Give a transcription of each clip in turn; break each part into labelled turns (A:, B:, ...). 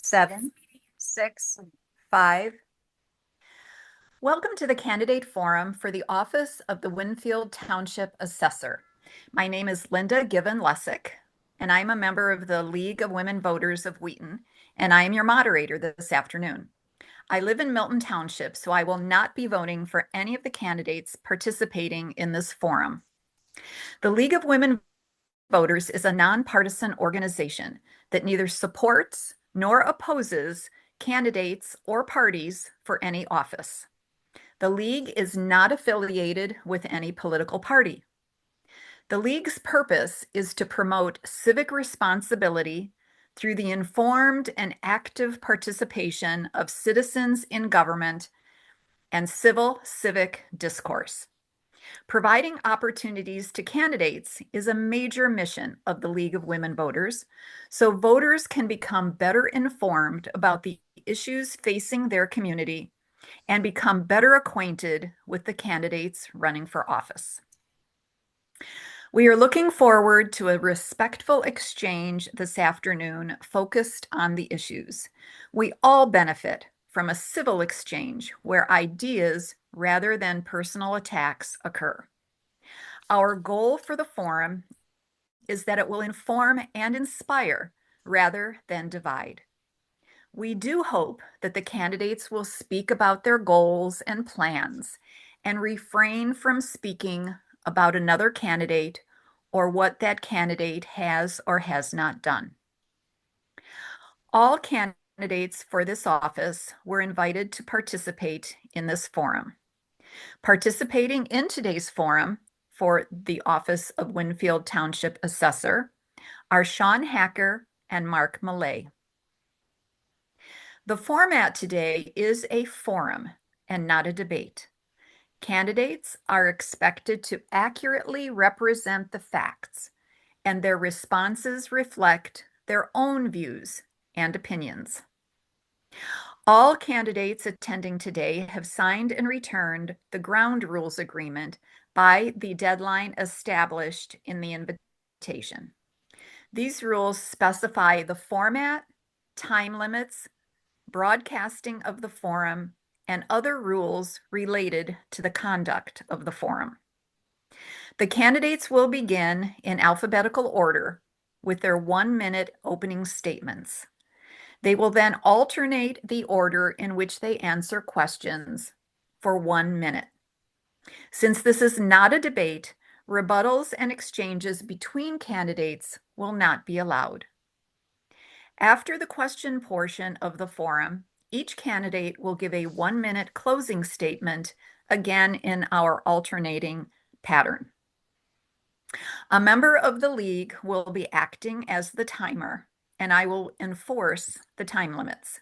A: 7, 6, 5. Welcome to the Candidate Forum for the Office of the Winfield Township Assessor. My name is Linda Given-Lessick, and I'm a member of the League of Women Voters of Wheaton, and I am your moderator this afternoon. I live in Milton Township, so I will not be voting for any of the candidates participating in this forum. The League of Women Voters is a nonpartisan organization that neither supports nor opposes candidates or parties for any office. The League is not affiliated with any political party. The League's purpose is to promote civic responsibility through the informed and active participation of citizens in government and civic discourse. Providing opportunities to candidates is a major mission of the League of Women Voters, so voters can become better informed about the issues facing their community and become better acquainted with the candidates running for office. We are looking forward to a respectful exchange this afternoon focused on the issues. We all benefit from a civil exchange where ideas rather than personal attacks occur. Our goal for the forum is that it will inform and inspire rather than divide. We do hope that the candidates will speak about their goals and plans and refrain from speaking about another candidate or what that candidate has or has not done. All candidates for this office were invited to participate in this forum. Participating in today's forum for the office of Winfield Township Assessor are Sean Hacker and Mark Millay. The format today is a forum and not a debate. Candidates are expected to accurately represent the facts, and their responses reflect their own views and opinions. All candidates attending today have signed and returned the ground rules agreement by the deadline established in the invitation. These rules specify the format, time limits, broadcasting of the forum, and other rules related to the conduct of the forum. The candidates will begin in alphabetical order with their 1-minute opening statements. They will then alternate the order in which they answer questions for 1 minute. Since this is not a debate, rebuttals and exchanges between candidates will not be allowed. After the question portion of the forum, each candidate will give a 1-minute closing statement, again in our alternating pattern. A member of the League will be acting as the timer, and I will enforce the time limits.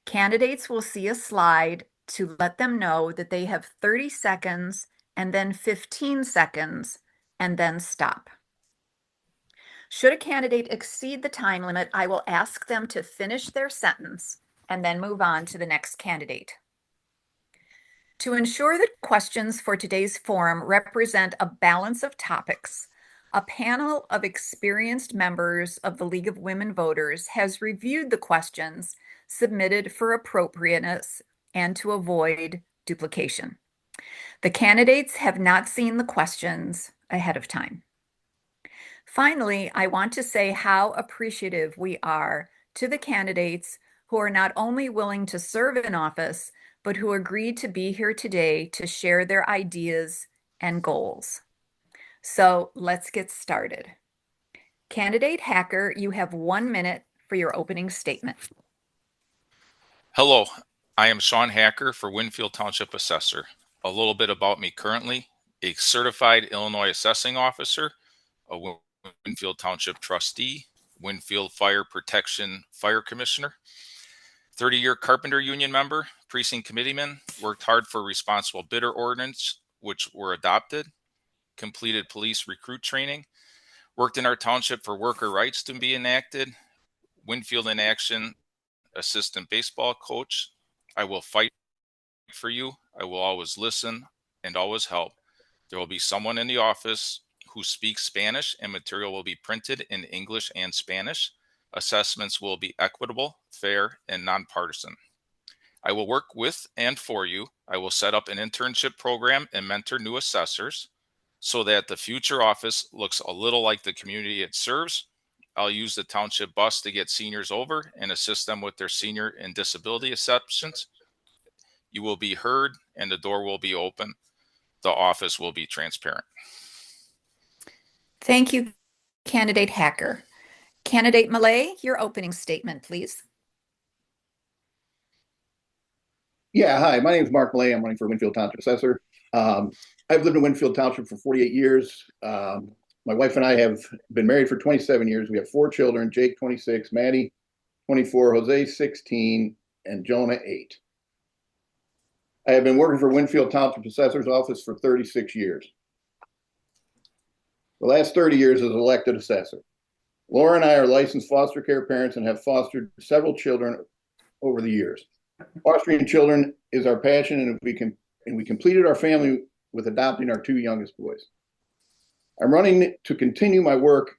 A: Candidates will see a slide to let them know that they have 30 seconds and then 15 seconds and then stop. Should a candidate exceed the time limit, I will ask them to finish their sentence and then move on to the next candidate. To ensure that questions for today's forum represent a balance of topics, a panel of experienced members of the League of Women Voters has reviewed the questions submitted for appropriateness and to avoid duplication. The candidates have not seen the questions ahead of time. Finally, I want to say how appreciative we are to the candidates who are not only willing to serve in office, but who agreed to be here today to share their ideas and goals. So let's get started. Candidate Hacker, you have 1 minute for your opening statement.
B: Hello, I am Sean Hacker for Winfield Township Assessor. A little bit about me currently: a certified Illinois assessing officer, a Winfield Township trustee, Winfield Fire Protection Fire Commissioner, 30-year Carpenter Union member, precinct committeeman, worked hard for responsible bidder ordinance, which were adopted, completed police recruit training, worked in our township for worker rights to be enacted, Winfield in Action assistant baseball coach. I will fight for you. I will always listen and always help. There will be someone in the office who speaks Spanish, and material will be printed in English and Spanish. Assessments will be equitable, fair, and nonpartisan. I will work with and for you. I will set up an internship program and mentor new assessors so that the future office looks a little like the community it serves. I'll use the township bus to get seniors over and assist them with their senior and disability assessments. You will be heard and the door will be open. The office will be transparent.
A: Thank you, Candidate Hacker. Candidate Millay, your opening statement, please.
C: Yeah, hi, my name is Mark Millay. I'm running for Winfield Township Assessor. I've lived in Winfield Township for 48 years. My wife and I have been married for 27 years. We have 4 children, Jake, 26, Maddie, 24, Jose, 16, and Jonah, 8. I have been working for Winfield Township Assessor's Office for 36 years. The last 30 years as elected assessor. Laura and I are licensed foster care parents and have fostered several children over the years. Fostering children is our passion, and we completed our family with adopting our 2 youngest boys. I'm running to continue my work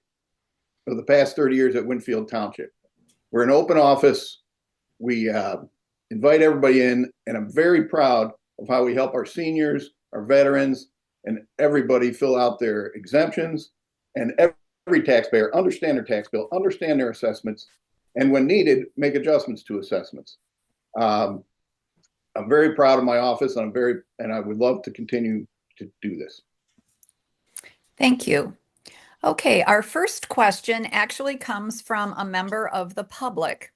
C: of the past 30 years at Winfield Township. We're an open office. We invite everybody in, and I'm very proud of how we help our seniors, our veterans, and everybody fill out their exemptions, and every taxpayer understand their tax bill, understand their assessments, and when needed, make adjustments to assessments. I'm very proud of my office, and I would love to continue to do this.
A: Thank you. Okay, our first question actually comes from a member of the public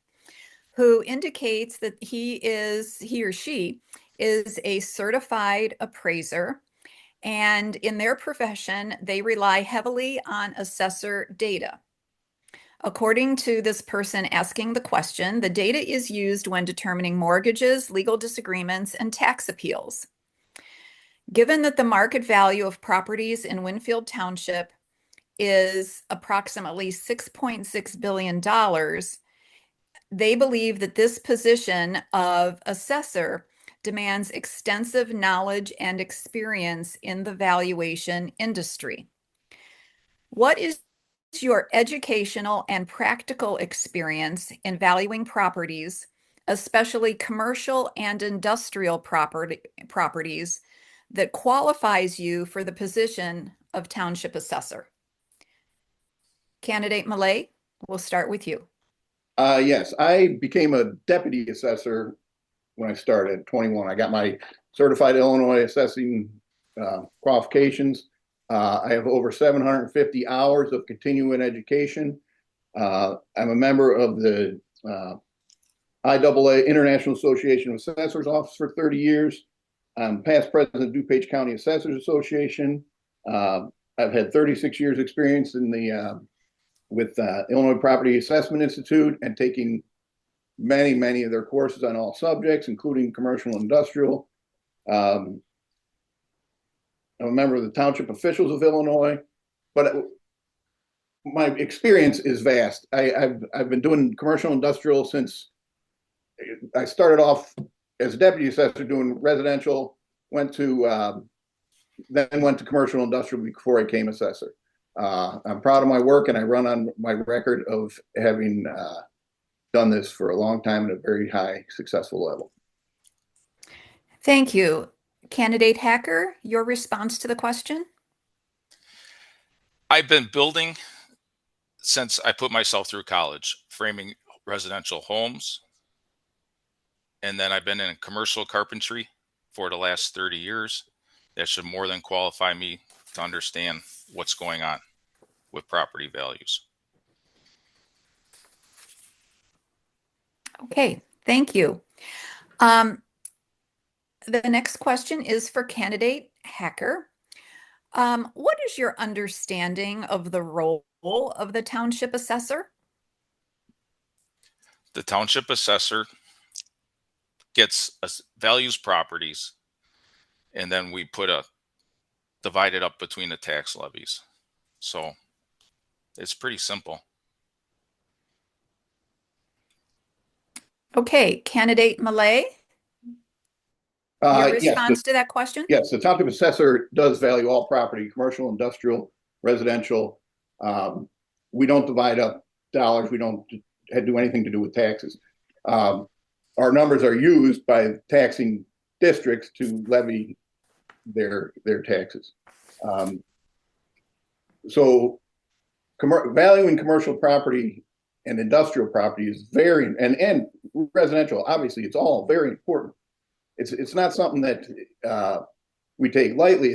A: who indicates that he or she is a certified appraiser, and in their profession, they rely heavily on assessor data. According to this person asking the question, the data is used when determining mortgages, legal disagreements, and tax appeals. Given that the market value of properties in Winfield Township is approximately $6.6 billion, they believe that this position of assessor demands extensive knowledge and experience in the valuation industry. What is your educational and practical experience in valuing properties, especially commercial and industrial properties, that qualifies you for the position of Township Assessor? Candidate Millay, we'll start with you.
C: Yes, I became a deputy assessor when I started at 21. I got my certified Illinois assessing qualifications. I have over 750 hours of continuing education. I'm a member of the IAA International Association of Assessors Office for 30 years. I'm past president of DuPage County Assessors Association. I've had 36 years experience in the with Illinois Property Assessment Institute and taking many of their courses on all subjects, including commercial and industrial. I'm a member of the Township Officials of Illinois, but my experience is vast. I've been doing commercial and industrial since I started off as a deputy assessor doing residential, then went to commercial and industrial before I became assessor. I'm proud of my work, and I run on my record of having done this for a long time at a very high successful level.
A: Thank you. Candidate Hacker, your response to the question?
B: I've been building since I put myself through college, framing residential homes. And then I've been in commercial carpentry for the last 30 years. That should more than qualify me to understand what's going on with property values.
A: Okay, thank you. The next question is for Candidate Hacker. What is your understanding of the role of the Township Assessor?
B: The Township Assessor values properties, and then we divide it up between the tax levies. So it's pretty simple.
A: Okay, Candidate Millay, your response to that question?
C: Yes, the Township Assessor does value all property, commercial, industrial, residential. We don't divide up dollars. We don't do anything to do with taxes. Our numbers are used by taxing districts to levy their taxes. So valuing commercial property and industrial property is very, and residential, obviously, it's all very important. It's not something that we take lightly.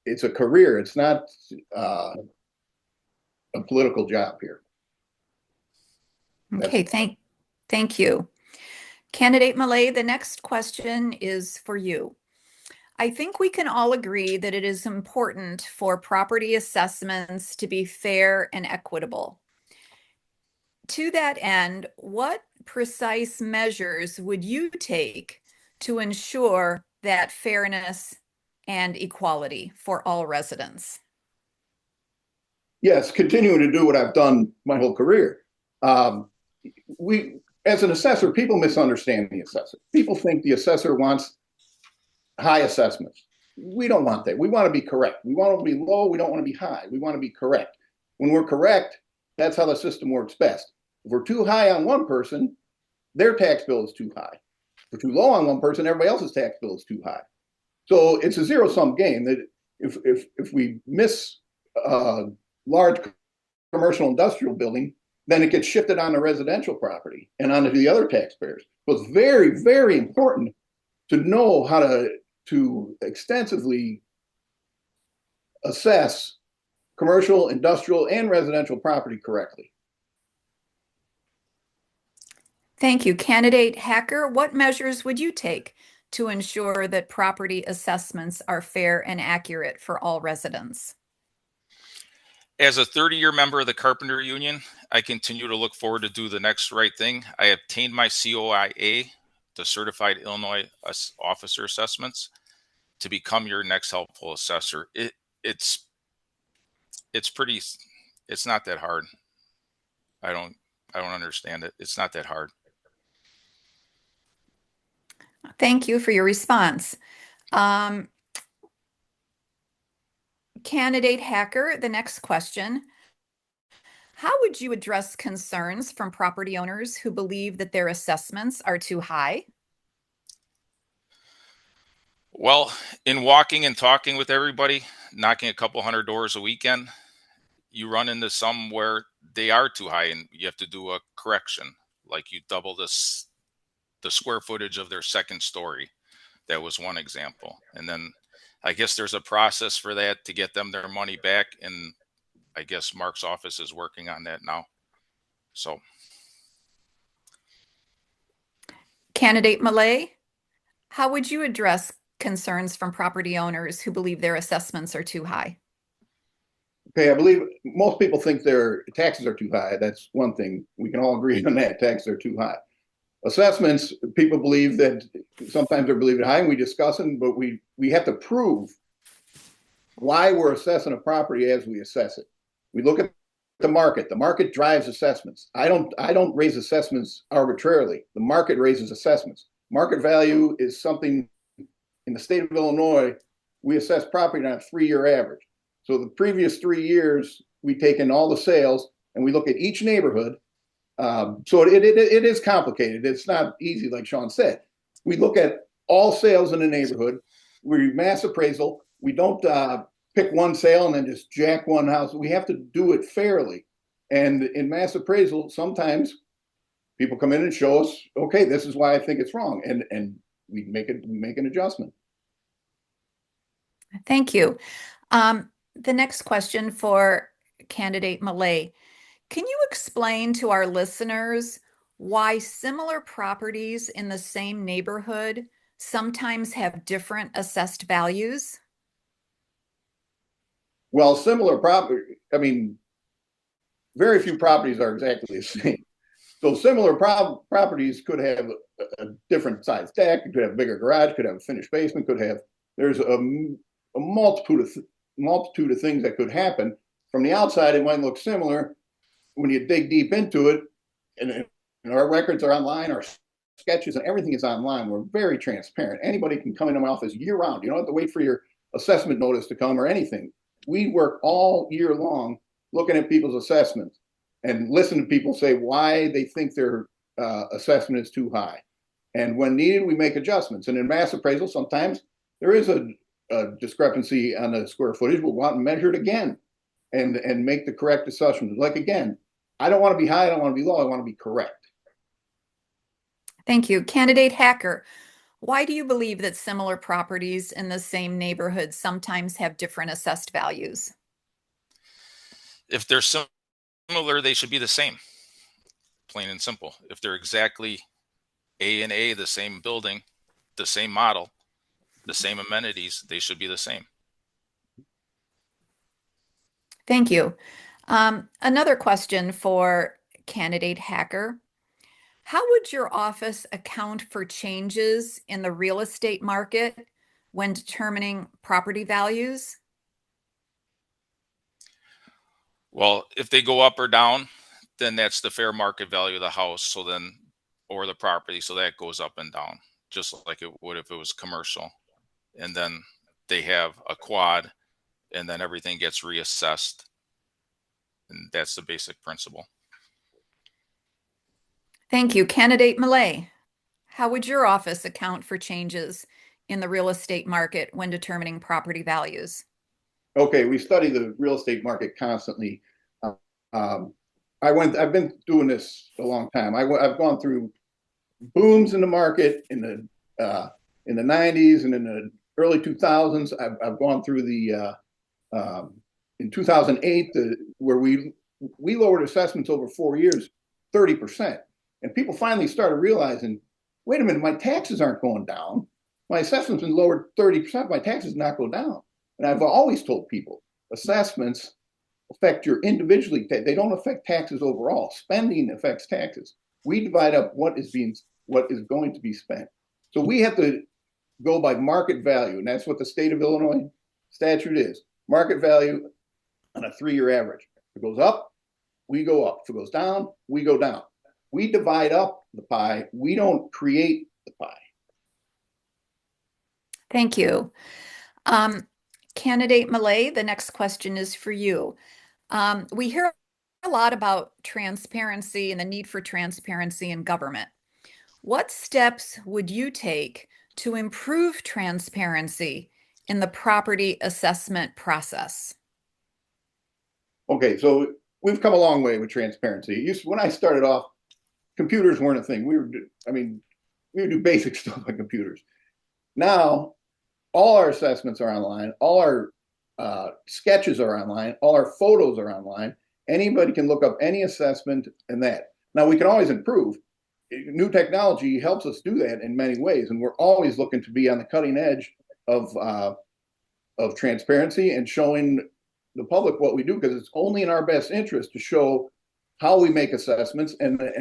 C: It's a career. It's not a political job here.
A: Okay, thank you. Candidate Millay, the next question is for you. I think we can all agree that it is important for property assessments to be fair and equitable. To that end, what precise measures would you take to ensure that fairness and equality for all residents?
C: Yes, continuing to do what I've done my whole career. As an assessor, people misunderstand the assessor. People think the assessor wants high assessments. We don't want that. We want to be correct. We want to be low. We don't want to be high. We want to be correct. When we're correct, that's how the system works best. If we're too high on one person, their tax bill is too high. If we're too low on one person, everybody else's tax bill is too high. So it's a zero-sum game that if we miss large commercial industrial building, then it gets shifted on the residential property and onto the other taxpayers. So it's very, very important to know how to extensively assess commercial, industrial, and residential property correctly.
A: Thank you. Candidate Hacker, what measures would you take to ensure that property assessments are fair and accurate for all residents?
B: As a 30-year member of the Carpenter Union, I continue to look forward to do the next right thing. I obtained my COIA, the Certified Illinois Officer Assessments, to become your next helpful assessor. It's not that hard. I don't understand it. It's not that hard.
A: Thank you for your response. Candidate Hacker, the next question. How would you address concerns from property owners who believe that their assessments are too high?
B: Well, in walking and talking with everybody, knocking a couple hundred doors a weekend, you run into some where they are too high and you have to do a correction. Like you double the square footage of their second story. That was one example. And then I guess there's a process for that to get them their money back. And I guess Mark's office is working on that now. So.
A: Candidate Millay, how would you address concerns from property owners who believe their assessments are too high?
C: Okay, I believe most people think their taxes are too high. That's one thing. We can all agree on that. Taxes are too high. Assessments, people believe that sometimes they're believed high, and we discuss them, but we have to prove why we're assessing a property as we assess it. We look at the market. The market drives assessments. I don't raise assessments arbitrarily. The market raises assessments. Market value is something in the state of Illinois, we assess property on a 3-year average. So the previous 3 years, we take in all the sales and we look at each neighborhood. So it is complicated. It's not easy, like Sean said. We look at all sales in the neighborhood. We mass appraisal. We don't pick one sale and then just jack one house. We have to do it fairly. And in mass appraisal, sometimes people come in and show us, okay, this is why I think it's wrong. And we make an adjustment.
A: Thank you. The next question for Candidate Millay. Can you explain to our listeners why similar properties in the same neighborhood sometimes have different assessed values?
C: Well, similar property, I mean, very few properties are exactly the same. So similar properties could have a different size deck, could have a bigger garage, could have a finished basement, there's a multitude of things that could happen. From the outside, it might look similar. When you dig deep into it, and our records are online, our sketches and everything is online. We're very transparent. Anybody can come into my office year round. You don't have to wait for your assessment notice to come or anything. We work all year long looking at people's assessments. and listen to people say why they think their assessment is too high. And when needed, we make adjustments. And in mass appraisal, sometimes there is a discrepancy on the square footage. We'll go out and measure it again and make the correct assessment. Like, again, I don't want to be high, I don't want to be low, I want to be correct.
A: Thank you. Candidate Hacker, why do you believe that similar properties in the same neighborhood sometimes have different assessed values?
B: If they're similar, they should be the same, plain and simple. If they're exactly A and A, the same building, the same model, the same amenities, they should be the same.
A: Thank you. Another question for Candidate Hacker. How would your office account for changes in the real estate market when determining property values?
B: Well, if they go up or down, then that's the fair market value of the house. So then, or the property. So that goes up and down, just like it would if it was commercial. And then they have a quad, and then everything gets reassessed. And that's the basic principle.
A: Thank you. Candidate Millay, how would your office account for changes in the real estate market when determining property values?
C: Okay, we study the real estate market constantly. Um, I've been doing this a long time. I've gone through booms in the market in the 90s and in the early 2000s. I've gone through the in 2008 where we lowered assessments over 4 years 30%, and people finally started realizing, wait a minute, my taxes aren't going down. My assessment's been lowered 30%. My taxes not go down. And I've always told people assessments affect your individually. They don't affect taxes overall. Spending affects taxes. We divide up what is going to be spent. So we have to go by market value, and that's what the state of Illinois statute is. Market value on a 3-year average. If it goes up, we go up. If it goes down, we go down. We divide up the pie. We don't create the pie.
A: Thank you. Candidate Millay, the next question is for you. We hear a lot about transparency and the need for transparency in government. What steps would you take to improve transparency in the property assessment process?
C: Okay, so we've come a long way with transparency. When I started off, computers weren't a thing. We would do basic stuff on computers. Now, all our assessments are online. All our sketches are online. All our photos are online. Anybody can look up any assessment and that. Now, we can always improve. New technology helps us do that in many ways, and we're always looking to be on the cutting edge of transparency and showing the public what we do, because it's only in our best interest to show how we make assessments and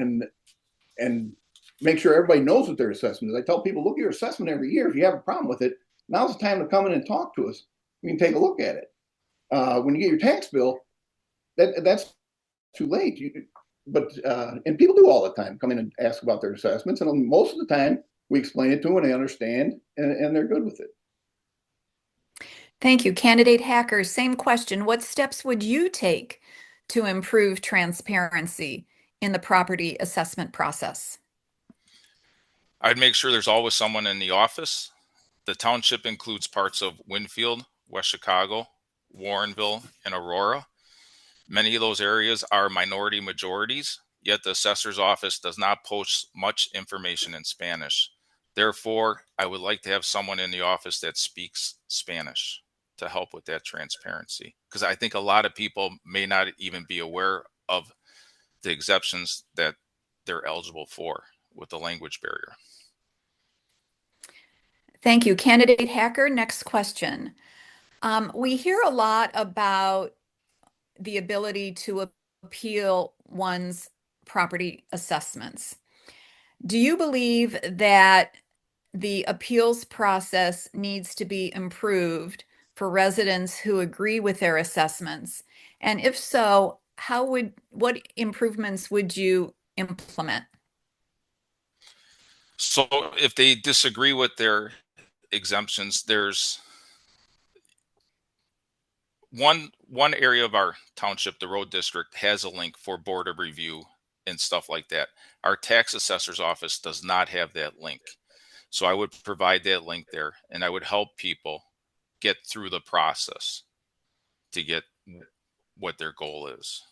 C: make sure everybody knows what their assessment is. I tell people, look at your assessment every year. If you have a problem with it, now's the time to come in and talk to us. We can take a look at it. When you get your tax bill, that's too late. And people do all the time come in and ask about their assessments, and most of the time we explain it to them and they understand and they're good with it.
A: Thank you. Candidate Hacker, same question. What steps would you take to improve transparency in the property assessment process?
B: I'd make sure there's always someone in the office. The township includes parts of Winfield, West Chicago, Warrenville, and Aurora. Many of those areas are minority majorities, yet the assessor's office does not post much information in Spanish. Therefore, I would like to have someone in the office that speaks Spanish to help with that transparency, because I think a lot of people may not even be aware of the exceptions that they're eligible for with the language barrier.
A: Thank you. Candidate Hacker, next question. We hear a lot about the ability to appeal one's property assessments. Do you believe that the appeals process needs to be improved for residents who agree with their assessments? And if so, what improvements would you implement?
B: So if they disagree with their exemptions, One area of our township, the road district, has a link for board of review and stuff like that. Our tax assessor's office does not have that link. So I would provide that link there, and I would help people get through the process to get what their goal is.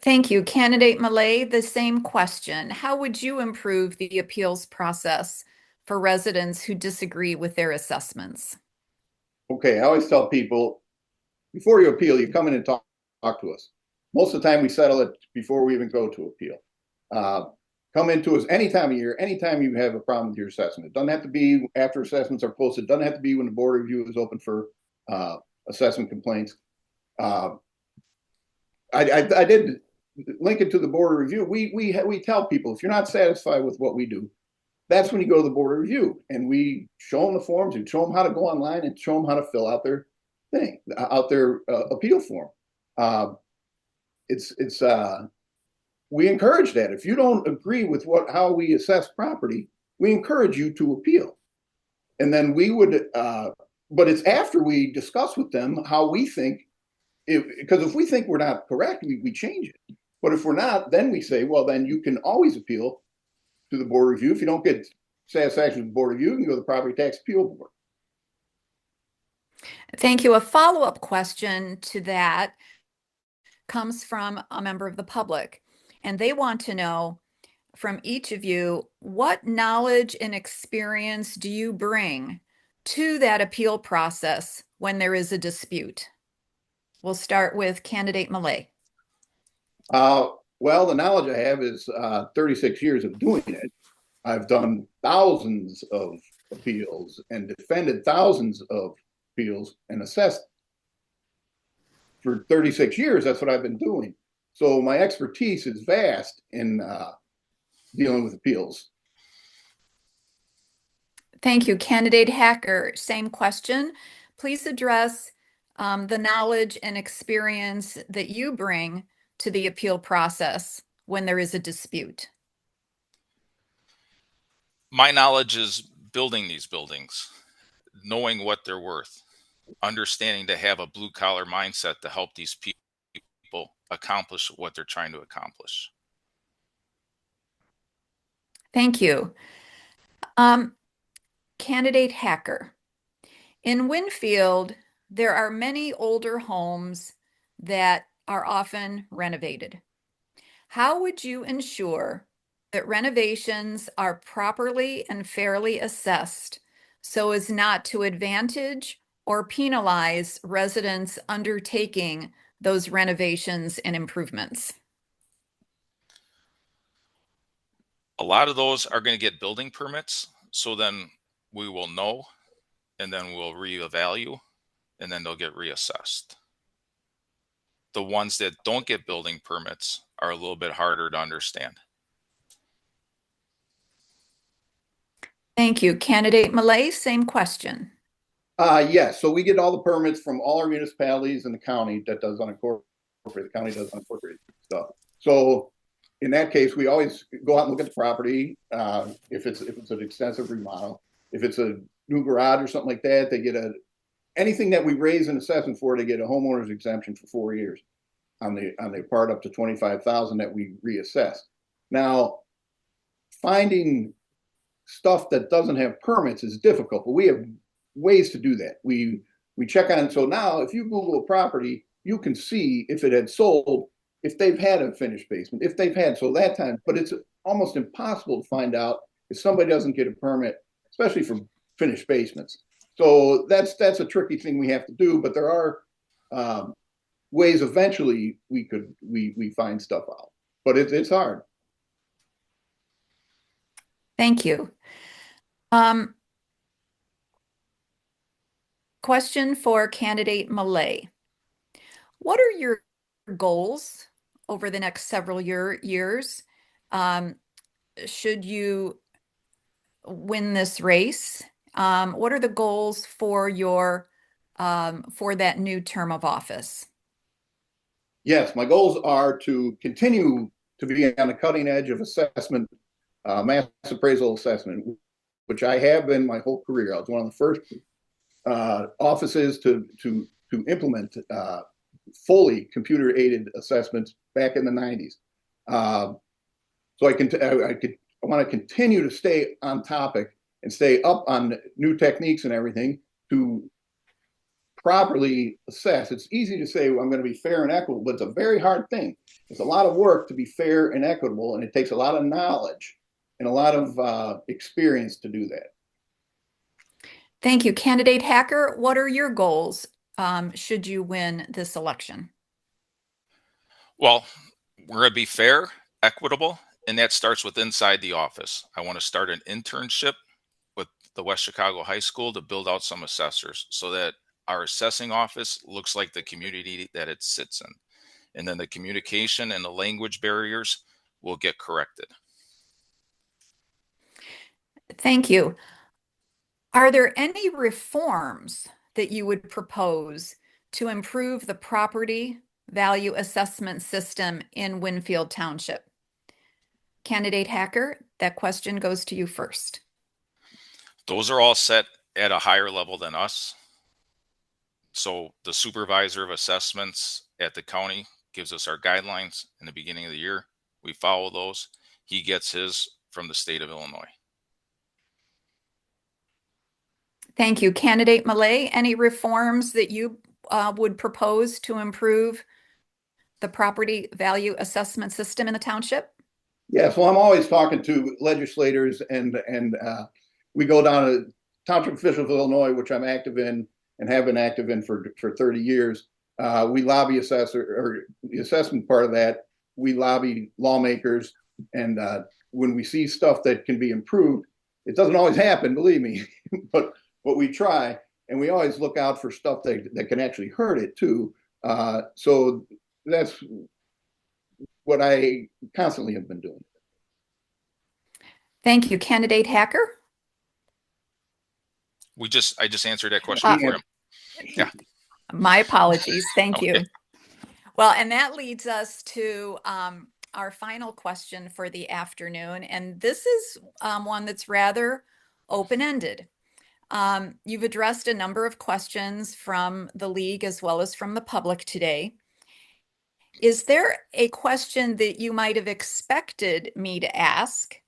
A: Thank you. Candidate Malay, the same question. How would you improve the appeals process for residents who disagree with their assessments?
C: Okay, I always tell people, before you appeal, you come in and talk to us. Most of the time, we settle it before we even go to appeal. Come into us any time of year, anytime you have a problem with your assessment. It doesn't have to be after assessments are posted. It doesn't have to be when the board review is open for assessment complaints. I did link it to the board of review. We tell people, if you're not satisfied with what we do, that's when you go to the board of review, and we show them the forms and show them how to go online and show them how to fill out their thing, out their appeal form. We encourage that. If you don't agree with how we assess property, we encourage you to appeal. And then we would, but it's after we discuss with them how we think, because if we think we're not correct, we change it. But if we're not, then we say, well, then you can always appeal to the board review. If you don't get satisfaction with the board review, you can go to the property tax appeal board.
A: Thank you. A follow-up question to that comes from a member of the public, and they want to know from each of you, what knowledge and experience do you bring to that appeal process when there is a dispute? We'll start with candidate Malay.
C: Well, the knowledge I have is 36 years of doing it. I've done thousands of appeals and defended thousands of appeals and assessed for 36 years. That's what I've been doing. So my expertise is vast in dealing with appeals.
A: Thank you. Candidate Hacker, same question. Please address the knowledge and experience that you bring to the appeal process when there is a dispute.
B: My knowledge is building these buildings, knowing what they're worth, understanding to have a blue collar mindset to help these people accomplish what they're trying to accomplish.
A: Thank you. Candidate Hacker, in Winfield, there are many older homes that are often renovated. How would you ensure that renovations are properly and fairly assessed so as not to advantage or penalize residents undertaking those renovations and improvements?
B: A lot of those are going to get building permits, so then we will know, and then we'll reevaluate, and then they'll get reassessed. The ones that don't get building permits are a little bit harder to understand.
A: Thank you. Candidate Malay, same question.
C: Yes, so we get all the permits from all our municipalities in the county that does unincorporated. The county does unincorporated stuff. So in that case, we always go out and look at the property. If it's an extensive remodel, if it's a new garage or something like that, they get anything that we raise an assessment for, they get a homeowner's exemption for 4 years on the part up to $25,000 that we reassess. Now, finding stuff that doesn't have permits is difficult, but we have ways to do that. We check on it. So now, if you Google a property, you can see if it had sold, if they've had a finished basement, if they've had so that time. But it's almost impossible to find out if somebody doesn't get a permit, especially for finished basements. So that's a tricky thing we have to do. But there are ways eventually we find stuff out, but it's hard.
A: Thank you. Question for candidate Malay. What are your goals over the next several years? Should you win this race? What are the goals for that new term of office?
C: Yes, my goals are to continue to be on the cutting edge of assessment, mass appraisal assessment, which I have been my whole career. I was one of the first offices to implement fully computer-aided assessments back in the 90s. So I want to continue to stay on topic and stay up on new techniques and everything to properly assess. It's easy to say, well, I'm going to be fair and equitable, but it's a very hard thing. It's a lot of work to be fair and equitable, and it takes a lot of knowledge and a lot of experience to do that.
A: Thank you. Candidate Hacker, what are your goals should you win this election?
B: Well, we're going to be fair, equitable, and that starts with inside the office. I want to start an internship with the West Chicago High School to build out some assessors so that our assessing office looks like the community that it sits in. And then the communication and the language barriers will get corrected.
A: Thank you. Are there any reforms that you would propose to improve the property value assessment system in Winfield Township? Candidate Hacker, that question goes to you first.
B: Those are all set at a higher level than us. So the supervisor of assessments at the county gives us our guidelines in the beginning of the year. We follow those. He gets his from the state of Illinois.
A: Thank you. Candidate Millay, any reforms that you would propose to improve the property value assessment system in the township?
C: Yes, well, I'm always talking to legislators, and we go down to Township Officials of Illinois, which I'm active in and have been active in for 30 years. We lobby assessor, or the assessment part of that, we lobby lawmakers, and when we see stuff that can be improved, it doesn't always happen, believe me, but we try, and we always look out for stuff that can actually hurt it too. So that's what I constantly have been doing.
A: Thank you. Candidate Hacker?
B: I just answered that question for him. Yeah.
A: My apologies. Thank
B: Okay.
A: you. Well, and that leads us to our final question for the afternoon. And this is one that's rather open-ended. You've addressed a number of questions from the league as well as from the public today. Is there a question that you might have expected me to ask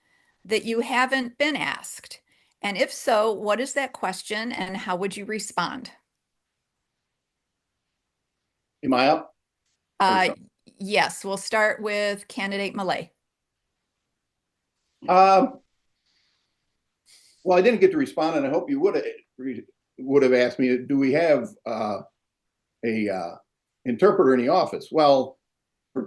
A: that you haven't been asked? And if so, what is that question and how would you respond?
C: Am I up?
A: Yes, we'll start with candidate Millay.
C: Well, I didn't get to respond, and I hope you would have asked me, do we have a interpreter in the office? Well, for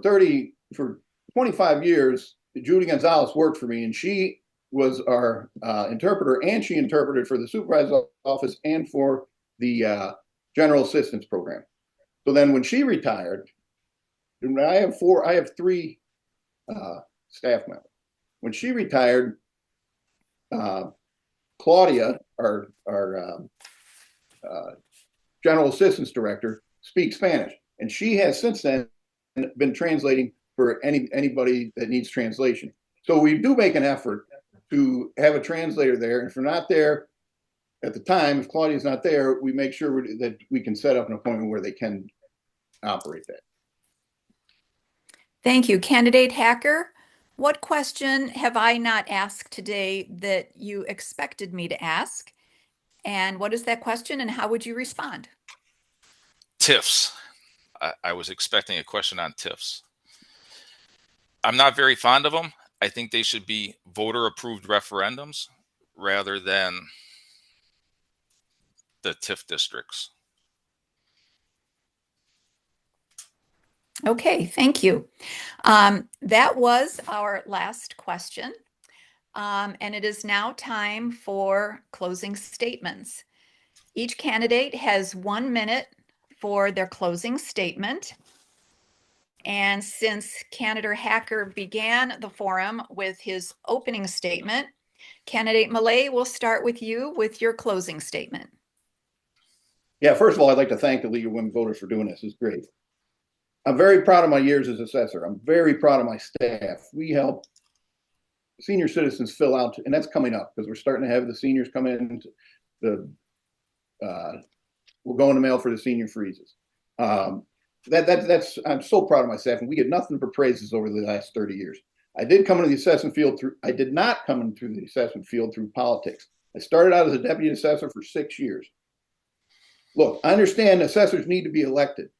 C: 25 years, Judy Gonzalez worked for me, and she was our interpreter, and she interpreted for the supervisor's office and for the general assistance program. So then when she retired, I have three staff members. When she retired, Claudia, our general assistance director, speaks Spanish, and she has since then been translating for anybody that needs translation. So we do make an effort to have a translator there, and if we're not there at the time, if Claudia's not there, we make sure that we can set up an appointment where they can operate that.
A: Thank you. Candidate Hacker, what question have I not asked today that you expected me to ask? And what is that question and how would you respond?
B: TIFs. I was expecting a question on TIFs. I'm not very fond of them. I think they should be voter-approved referendums rather than the TIF districts.
A: Okay, thank you. That was our last question. And it is now time for closing statements. Each candidate has 1 minute for their closing statement. And since candidate Hacker began the forum with his opening statement, candidate Millay, we'll start with you with your closing statement.
C: Yeah, first of all, I'd like to thank the League of Women Voters for doing this. It's great. I'm very proud of my years as assessor. I'm very proud of my staff. We help senior citizens fill out, and that's coming up because we're starting to have the seniors come in, the will go in the mail for the senior freezes. That's I'm so proud of my staff, and we get nothing but praises over the last 30 years. I did come into the assessment field through. I did not come into the assessment field through politics. I started out as a deputy assessor for 6 years. Look, I understand assessors need to be elected.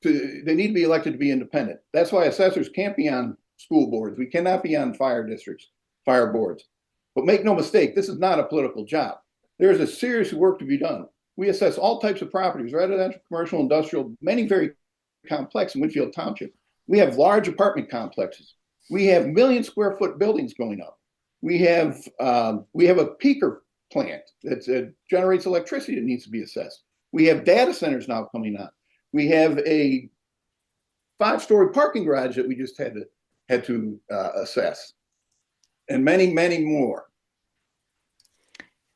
C: They need to be elected to be independent. That's why assessors can't be on school boards. We cannot be on fire districts, fire boards. But make no mistake, this is not a political job. There is a serious work to be done. We assess all types of properties, residential, commercial, industrial, many very complex in Winfield Township. We have large apartment complexes. We have million-square-foot buildings going up. We have a peaker plant that generates electricity that needs to be assessed. We have data centers now coming on. We have a 5-story parking garage that we just had to assess, and many, many more.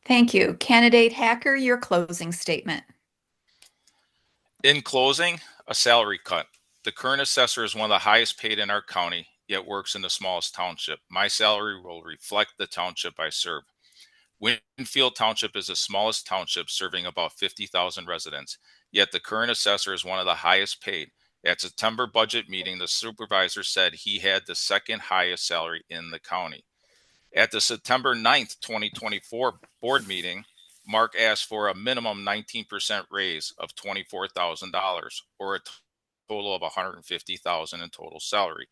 A: Thank you. Candidate Hacker, your closing statement.
B: In closing, a salary cut. The current assessor is one of the highest paid in our county, yet works in the smallest township. My salary will reflect the township I serve. Winfield Township is the smallest township, serving about 50,000 residents, yet the current assessor is one of the highest paid. At September budget meeting, the supervisor said he had the second highest salary in the county. At the September 9th, 2024 board meeting, Mark asked for a minimum 19% raise of $24,000, or a total of $150,000 in total salary.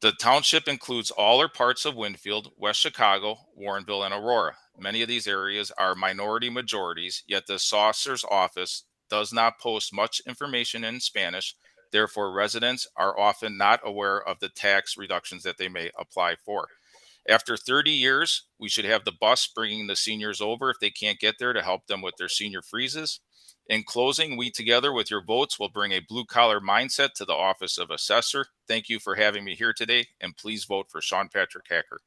B: The township includes all or parts of Winfield, West Chicago, Warrenville, and Aurora. Many of these areas are minority majorities, yet the assessor's office does not post much information in Spanish. Therefore, residents are often not aware of the tax reductions that they may apply for. After 30 years, we should have the bus bringing the seniors over if they can't get there to help them with their senior freezes. In closing, we together with your votes will bring a blue-collar mindset to the office of assessor. Thank you for having me here today, and please vote for Sean Patrick Hacker.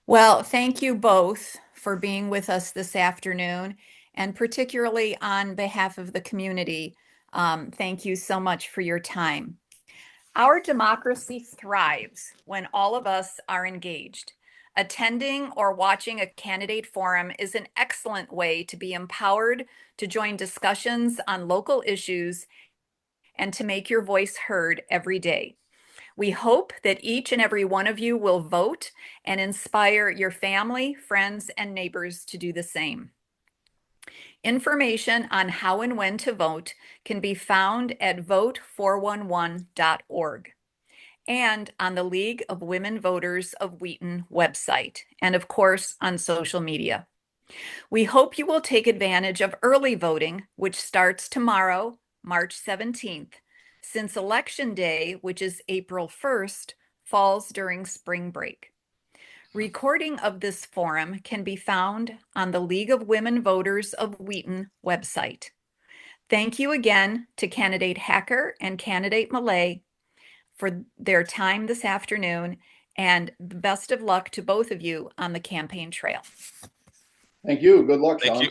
A: Well, thank you both for being with us this afternoon, and particularly on behalf of the community, thank you so much for your time. Our democracy thrives when all of us are engaged. Attending or watching a candidate forum is an excellent way to be empowered to join discussions on local issues and to make your voice heard every day. We hope that each and every one of you will vote and inspire your family, friends, and neighbors to do the same. Information on how and when to vote can be found at vote411.org and on the League of Women Voters of Wheaton website, and of course on social media. We hope you will take advantage of early voting, which starts tomorrow, March 17th, since Election Day, which is April 1st, falls during spring break. Recording of this forum can be found on the League of Women Voters of Wheaton website. Thank you again to Candidate Hacker and Candidate Millay for their time this afternoon, and the best of luck to both of you on the campaign trail.
C: Thank you. Good luck,
B: Thank
C: Sean.
B: you.